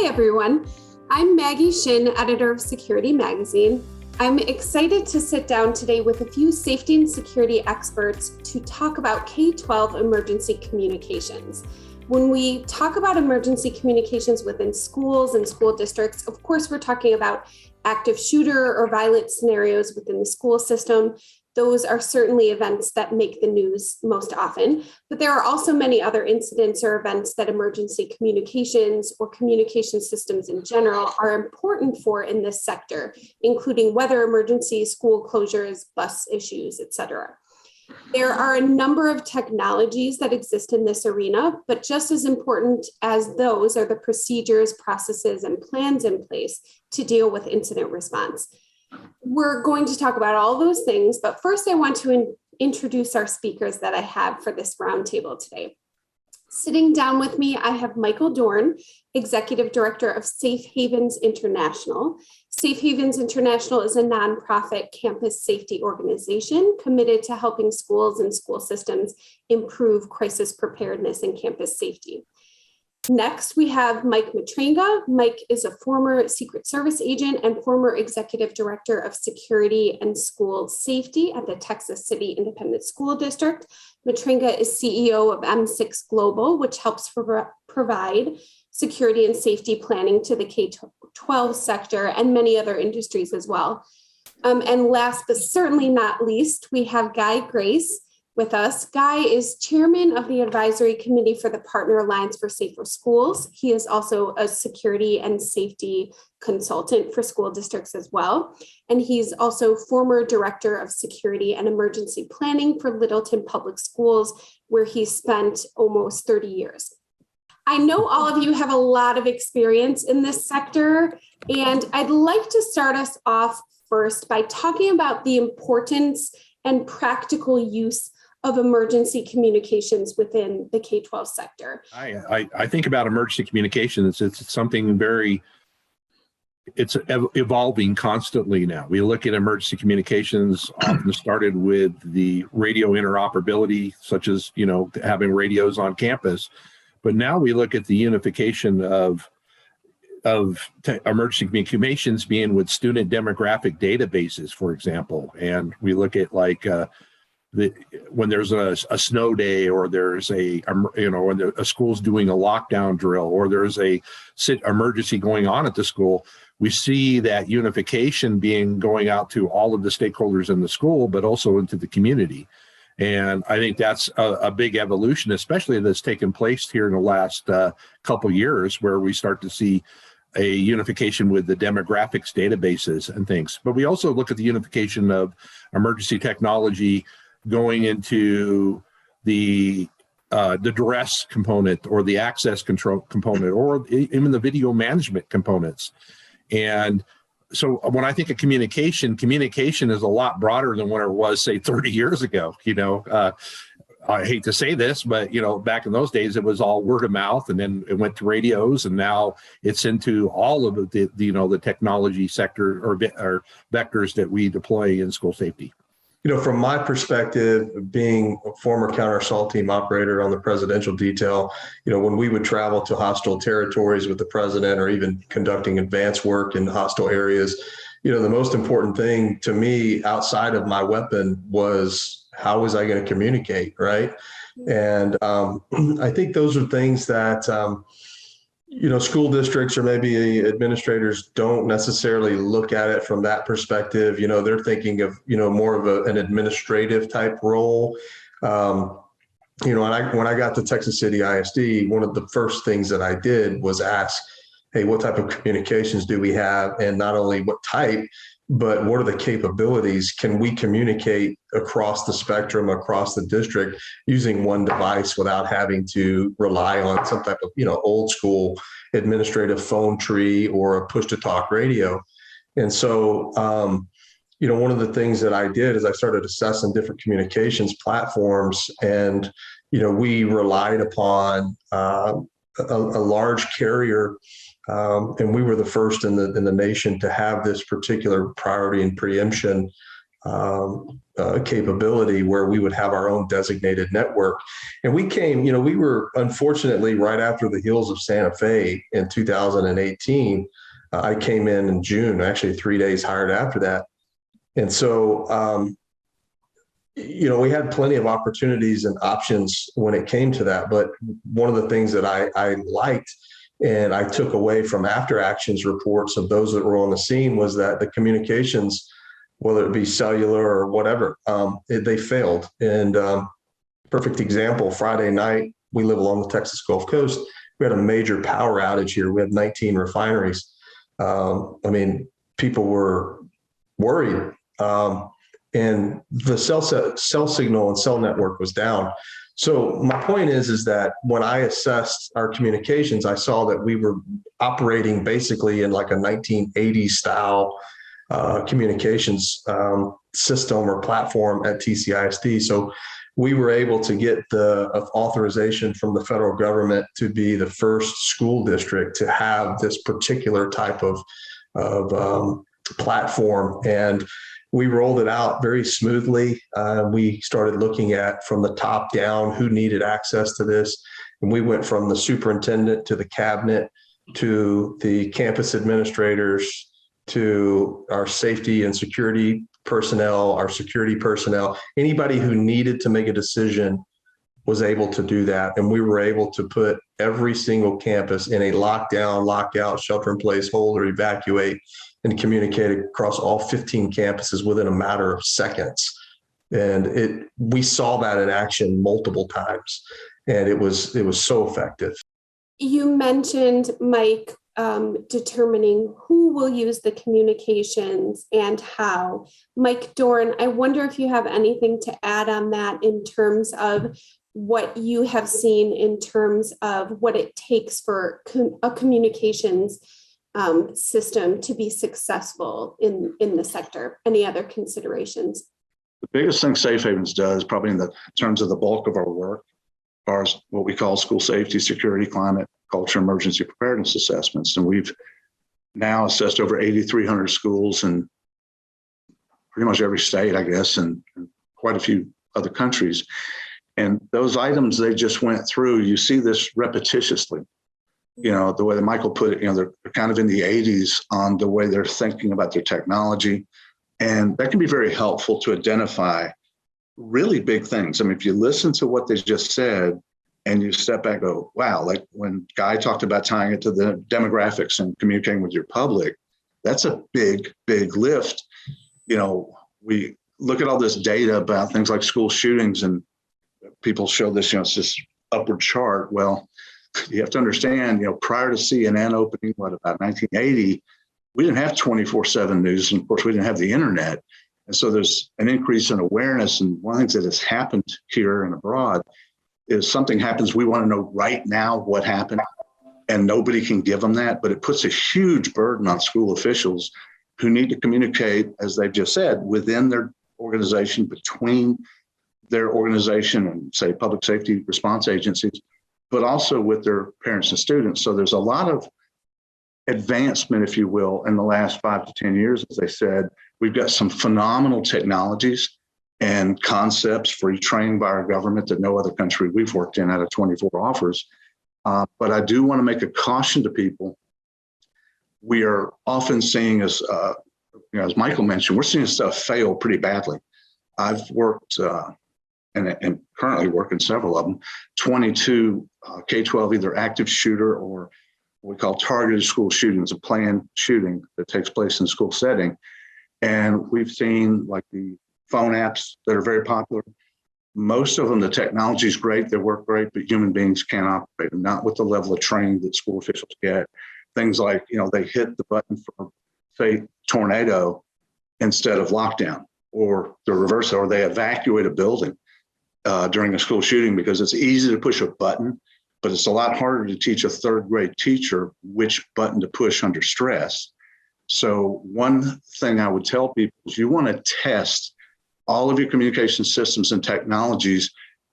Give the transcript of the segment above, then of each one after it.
Hi, everyone. I'm Maggie Shin, editor of Security Magazine. I'm excited to sit down today with a few safety and security experts to talk about K-12 emergency communications. When we talk about emergency communications within schools and school districts, of course, we're talking about active shooter or violent scenarios within the school system. Those are certainly events that make the news most often, but there are also many other incidents or events that emergency communications or communication systems in general are important for in this sector, including weather emergencies, school closures, bus issues, etc. There are a number of technologies that exist in this arena, but just as important as those are the procedures, processes, and plans in place to deal with incident response. We're going to talk about all those things, but first I want to introduce our speakers that I have for this roundtable today. Sitting down with me, I have Michael Dorn, Executive Director of Safe Havens International. Safe Havens International is a nonprofit campus safety organization committed to helping schools and school systems improve crisis preparedness and campus safety. Next, we have Mike Matranga. Mike is a former Secret Service agent and former Executive Director of Security and School Safety at the Texas City Independent School District. Matranga is CEO of M6 Global, which helps provide security and safety planning to the K-12 sector and many other industries as well. And last but certainly not least, we have Guy Grace with us. Guy is chairman of the advisory committee for the Partner Alliance for Safer Schools. He is also a security and safety consultant for school districts as well. And he's also former director of security and emergency planning for Littleton Public Schools, where he spent almost 30 years. I know all of you have a lot of experience in this sector, and I'd like to start us off first by talking about the importance and practical use of emergency communications within the K-12 sector. I think about emergency communications. It's something it's evolving constantly now. We look at emergency communications often started with the radio interoperability, such as, having radios on campus. But now we look at the unification of emergency communications being with student demographic databases, for example. And we look at when there's a snow day, or there's when a school's doing a lockdown drill, or there's a emergency going on at the school, we see that unification going out to all of the stakeholders in the school, but also into the community. And I think that's a big evolution, especially that's taken place here in the last couple of years, where we start to see a unification with the demographics databases and things. But we also look at the unification of emergency technology going into the duress component, or the access control component, or even the video management components. And so when I think of communication is a lot broader than what it was, say, 30 years ago. I hate to say this, but back in those days, it was all word of mouth, and then it went to radios, and now it's into all of the technology sector or vectors that we deploy in school safety. From my perspective, being a former counter assault team operator on the presidential detail, when we would travel to hostile territories with the president, or even conducting advanced work in hostile areas, the most important thing to me outside of my weapon was, how was I going to communicate, right? And I think those are things that school districts or maybe administrators don't necessarily look at it from that perspective. They're thinking of, more of an administrative type role. When I got to Texas City ISD, one of the first things that I did was ask, hey, what type of communications do we have? And not only what type, but what are the capabilities? Can we communicate across the spectrum, across the district, using one device without having to rely on some type of, old school administrative phone tree or a push to talk radio? And so, one of the things that I did is I started assessing different communications platforms, and, we relied upon a large carrier. And we were the first in the nation to have this particular priority and preemption capability where we would have our own designated network. And we came, we were unfortunately right after the heels of Santa Fe in 2018. I came in June, actually 3 days hired after that. And so, we had plenty of opportunities and options when it came to that. But one of the things that I liked and I took away from after actions reports of those that were on the scene was that the communications, whether it be cellular or whatever, they failed. And perfect example, Friday night, we live along the Texas Gulf Coast. We had a major power outage here. We had 19 refineries. People were worried. And the cell signal and cell network was down. So my point is that when I assessed our communications, I saw that we were operating basically in like a 1980s style communications system or platform at TCISD. So we were able to get the authorization from the federal government to be the first school district to have this particular type of platform. And we rolled it out very smoothly. We started looking at from the top down who needed access to this. And we went from the superintendent to the cabinet to the campus administrators to our safety and security personnel, our security personnel. Anybody who needed to make a decision was able to do that. And we were able to put every single campus in a lockdown, lockout, shelter in place, hold, or evacuate, and communicate across all 15 campuses within a matter of seconds. And we saw that in action multiple times, and it was so effective. You mentioned, Mike, determining who will use the communications and how. Mike Doran, I wonder if you have anything to add on that in terms of what you have seen in terms of what it takes for a communications system to be successful in the sector. Any other considerations? The biggest thing Safe Havens does, probably in terms of the bulk of our work, are what we call school safety, security, climate, culture, emergency preparedness assessments. And we've now assessed over 8,300 schools in pretty much every state, I guess, and quite a few other countries. And those items they just went through, you see this repetitiously. The way that Michael put it, they're kind of in the 80s on the way they're thinking about their technology. And that can be very helpful to identify really big things. I mean, if you listen to what they just said and you step back and go, wow, like when Guy talked about tying it to the demographics and communicating with your public, that's a big, big lift. We look at all this data about things like school shootings and people show this, it's this upward chart. Well, you have to understand, prior to CNN opening, about 1980, we didn't have 24/7 news. And of course, we didn't have the internet. And so there's an increase in awareness. And one of the things that has happened here and abroad is something happens. We want to know right now what happened, and nobody can give them that. But it puts a huge burden on school officials who need to communicate, as they've just said, within their organization, between their organization and, say, public safety response agencies, but also with their parents and students. So there's a lot of advancement, if you will, in the last 5 to 10 years. As I said, we've got some phenomenal technologies and concepts for training by our government that no other country we've worked in out of 24 offers. But I do want to make a caution to people. We are often seeing, as Michael mentioned, we're seeing stuff fail pretty badly. I've worked and currently working several of them, 22 K-12 either active shooter or what we call targeted school shootings, a planned shooting that takes place in a school setting. And we've seen like the phone apps that are very popular. Most of them, the technology is great, they work great, but human beings can't operate them, not with the level of training that school officials get. Things like, they hit the button for, say, tornado instead of lockdown, or the reverse, or they evacuate a building during a school shooting because it's easy to push a button, but it's a lot harder to teach a third grade teacher which button to push under stress. So one thing I would tell people is you want to test all of your communication systems and technologies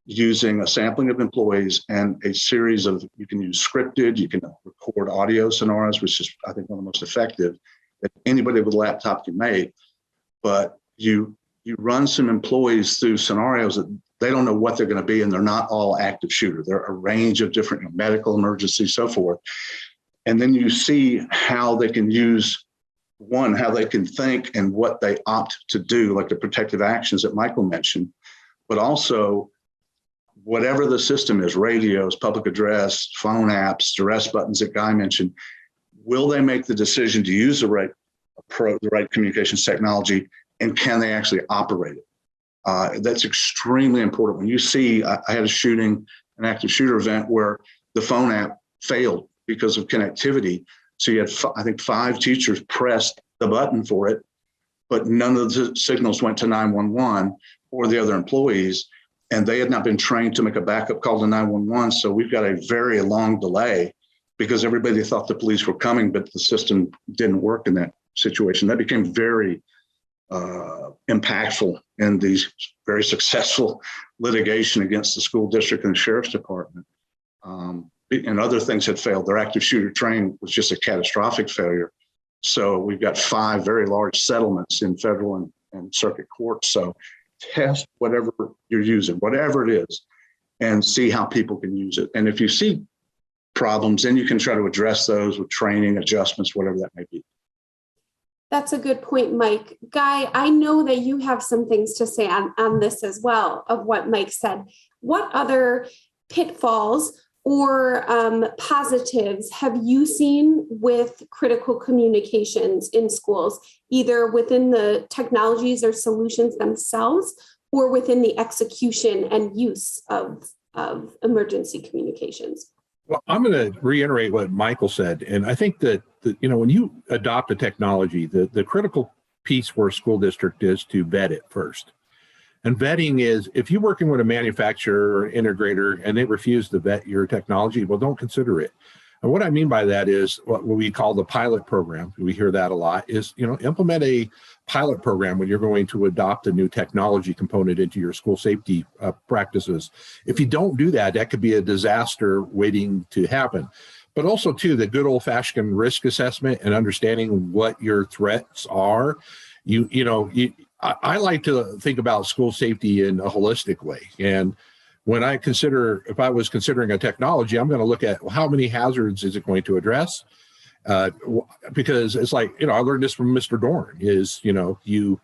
using a sampling of employees and a series of, you can use scripted, you can record audio scenarios, which is, I think, one of the most effective that anybody with a laptop can make. But you you run some employees through scenarios that they don't know what they're going to be, and they're not all active shooter. There are a range of different medical emergencies, so forth. And then you see how they can use how they can think and what they opt to do, like the protective actions that Michael mentioned, but also whatever the system is, radios, public address, phone apps, duress buttons that Guy mentioned, will they make the decision to use the right communications technology, and can they actually operate it? That's extremely important. When you see, I had an active shooter event where the phone app failed because of connectivity. So you had, I think, 5 teachers pressed the button for it, but none of the signals went to 911 or the other employees, and they had not been trained to make a backup call to 911. So we've got a very long delay because everybody thought the police were coming, but the system didn't work in that situation. That became very impactful in these very successful litigation against the school district and the sheriff's department. And other things had failed. Their active shooter training was just a catastrophic failure. So we've got 5 very large settlements in federal and circuit courts. So test whatever you're using, whatever it is, and see how people can use it. And if you see problems, then you can try to address those with training, adjustments, whatever that may be. That's a good point, Mike. Guy, I know that you have some things to say on this as well, of what Mike said. What other pitfalls or positives have you seen with critical communications in schools, either within the technologies or solutions themselves, or within the execution and use of emergency communications? Well, I'm going to reiterate what Michael said. And I think that, when you adopt a technology, the critical piece for a school district is to vet it first. And vetting is, if you're working with a manufacturer or integrator and they refuse to vet your technology, well, don't consider it. And what I mean by that is what we call the pilot program. We hear that a lot is, implement a pilot program when you're going to adopt a new technology component into your school safety practices. If you don't do that, that could be a disaster waiting to happen. But also, too, the good old-fashioned risk assessment and understanding what your threats are. I like to think about school safety in a holistic way. And when if I was considering a technology, I'm going to look at how many hazards is it going to address? Because it's like, I learned this from Mr. Dorn is, you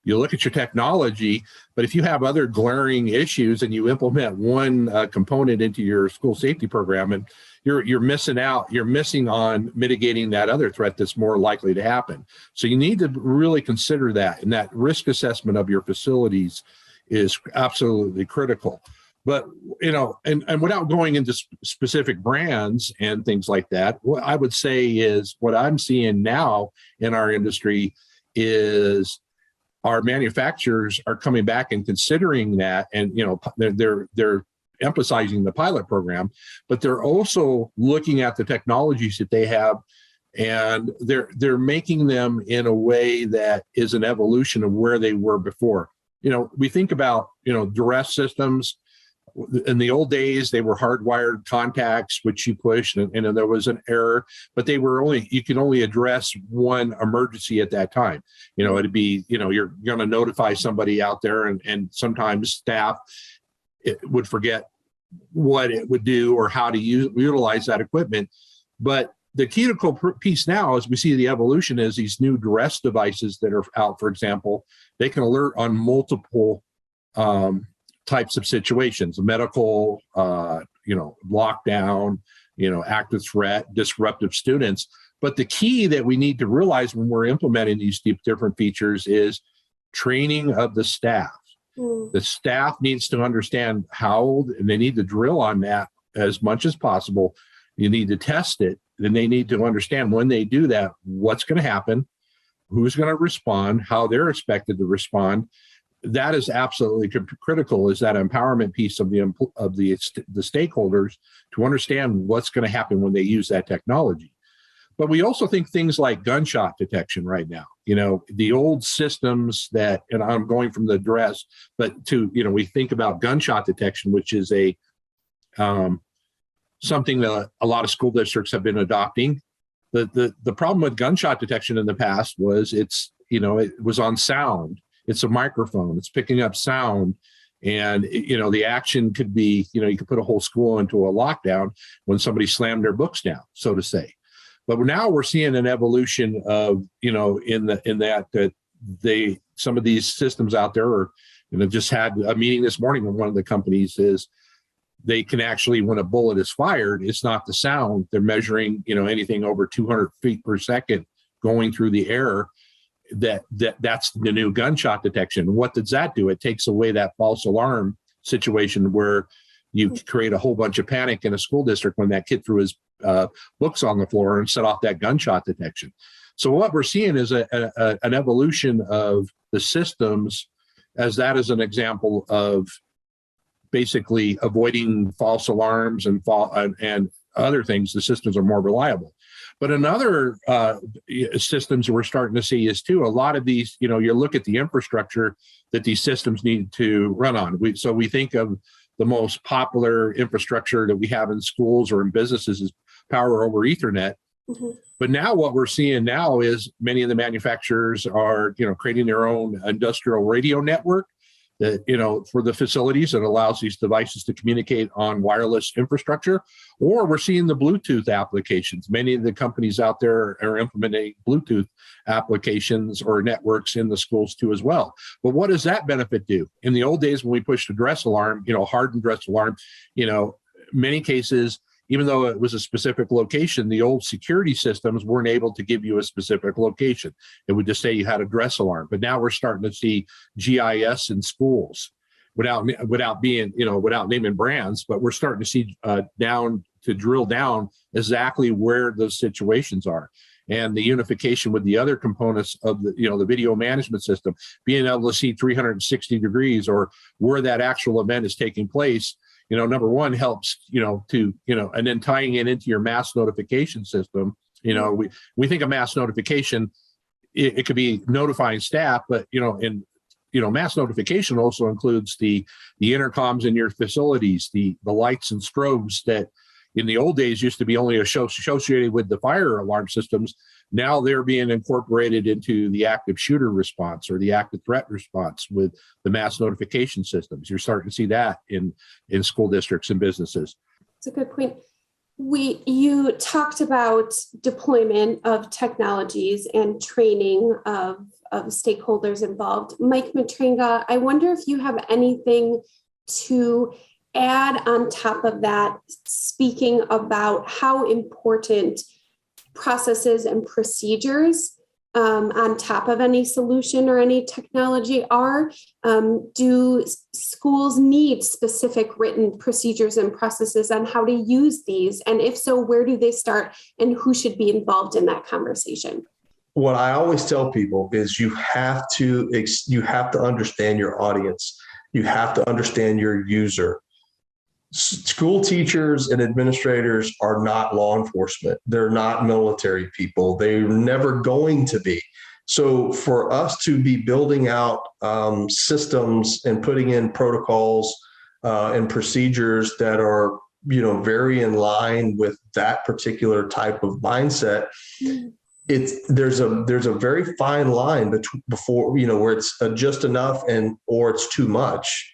look at your technology, but if you have other glaring issues and you implement one component into your school safety program, and you're missing on mitigating that other threat that's more likely to happen. So you need to really consider that, and that risk assessment of your facilities is absolutely critical. But, and without going into specific brands and things like that, what I would say is what I'm seeing now in our industry is our manufacturers are coming back and considering that, and they're emphasizing the pilot program, but they're also looking at the technologies that they have, and they're making them in a way that is an evolution of where they were before. We think about duress systems. In the old days, they were hardwired contacts, which you push, and there was an error, but you can only address one emergency at that time. It'd be, you're going to notify somebody out there, and sometimes staff would forget what it would do or how to utilize that equipment. But the critical piece now, as we see the evolution, is these new duress devices that are out. For example, they can alert on multiple types of situations: medical, lockdown, active threat, disruptive students. But the key that we need to realize when we're implementing these different features is training of the staff. The staff needs to understand how, and they need to drill on that as much as possible. You need to test it, and they need to understand when they do that, what's going to happen, who's going to respond, how they're expected to respond. That is absolutely critical, is that empowerment piece of the stakeholders to understand what's going to happen when they use that technology. But we also think things like gunshot detection right now, the old systems that, and I'm going from the duress, but we think about gunshot detection, which is something that a lot of school districts have been adopting. The problem with gunshot detection in the past was it was on sound. it's a microphone, it's picking up sound. And, the action could be, you could put a whole school into a lockdown when somebody slammed their books down, so to say. But now we're seeing an evolution of, that some of these systems out there are, just had a meeting this morning with one of the companies is they can actually, when a bullet is fired, it's not the sound. They're measuring, anything over 200 feet per second going through the air. That's the new gunshot detection. What does that do? It takes away that false alarm situation where you create a whole bunch of panic in a school district when that kid threw his books on the floor and set off that gunshot detection. So what we're seeing is an evolution of the systems, as that is an example of basically avoiding false alarms and other things. The systems are more reliable. But another systems we're starting to see is too, a lot of these, you look at the infrastructure that these systems need to run on. So we think of the most popular infrastructure that we have in schools or in businesses is power over Ethernet. Mm-hmm. But now what we're seeing now is many of the manufacturers are, creating their own industrial radio network that, for the facilities that allows these devices to communicate on wireless infrastructure, or we're seeing the Bluetooth applications. Many of the companies out there are implementing Bluetooth applications or networks in the schools too as well. But what does that benefit do? In the old days when we pushed a dress alarm, hardened dress alarm, many cases, even though it was a specific location, the old security systems weren't able to give you a specific location. It would just say you had a dress alarm. But now we're starting to see GIS in schools without naming brands, but we're starting to see drill down exactly where those situations are. And the unification with the other components of the video management system, being able to see 360 degrees or where that actual event is taking place, number one helps, and then tying it into your mass notification system. We think of mass notification, it could be notifying staff, but, mass notification also includes the intercoms in your facilities, the lights and strobes that in the old days used to be only associated with the fire alarm systems. Now they're being incorporated into the active shooter response or the active threat response with the mass notification systems. You're starting to see that in school districts and businesses. That's a good point. You talked about deployment of technologies and training of stakeholders involved. Mike Matranga, I wonder if you have anything to add on top of that, speaking about how important processes and procedures on top of any solution or any technology are. Do schools need specific written procedures and processes on how to use these? And if so, where do they start and who should be involved in that conversation? What I always tell people is you have to understand your audience. You have to understand your user. School teachers and administrators are not law enforcement. They're not military people. They're never going to be. So for us to be building out systems and putting in protocols and procedures that are, very in line with that particular type of mindset, there's a very fine line before, where it's just enough or it's too much.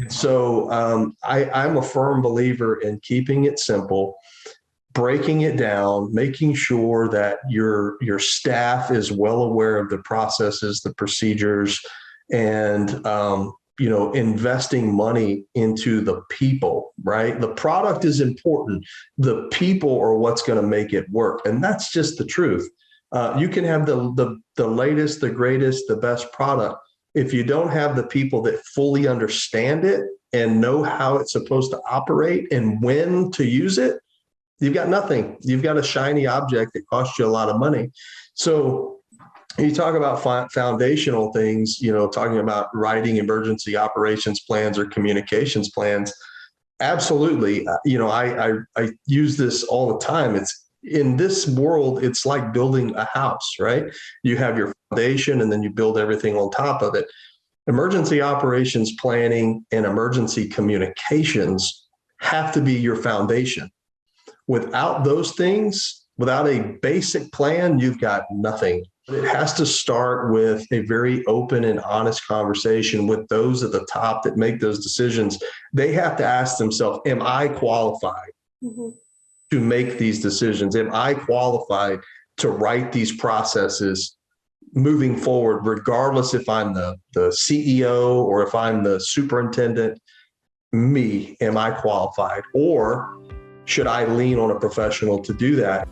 So I'm a firm believer in keeping it simple, breaking it down, making sure that your staff is well aware of the processes, the procedures, and investing money into the people, right? The product is important. The people are what's going to make it work. And that's just the truth. You can have the latest, the greatest, the best product. If you don't have the people that fully understand it and know how it's supposed to operate and when to use it, you've got nothing. You've got a shiny object that costs you a lot of money. So you talk about foundational things, talking about writing emergency operations plans or communications plans. Absolutely. I use this all the time. It's in this world, it's like building a house, right? You have your foundation and then you build everything on top of it. Emergency operations planning and emergency communications have to be your foundation. Without those things, without a basic plan, you've got nothing. It has to start with a very open and honest conversation with those at the top that make those decisions. They have to ask themselves, am I qualified to make these decisions? Am I qualified to write these processes moving forward, regardless if I'm the CEO or if I'm the superintendent? Am I qualified? Or should I lean on a professional to do that?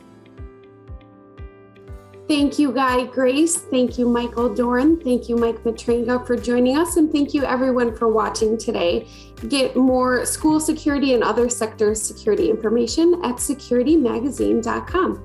Thank you, Guy Grace. Thank you, Michael Doran. Thank you, Mike Matringa, for joining us. And thank you, everyone, for watching today. Get more school security and other sector security information at securitymagazine.com.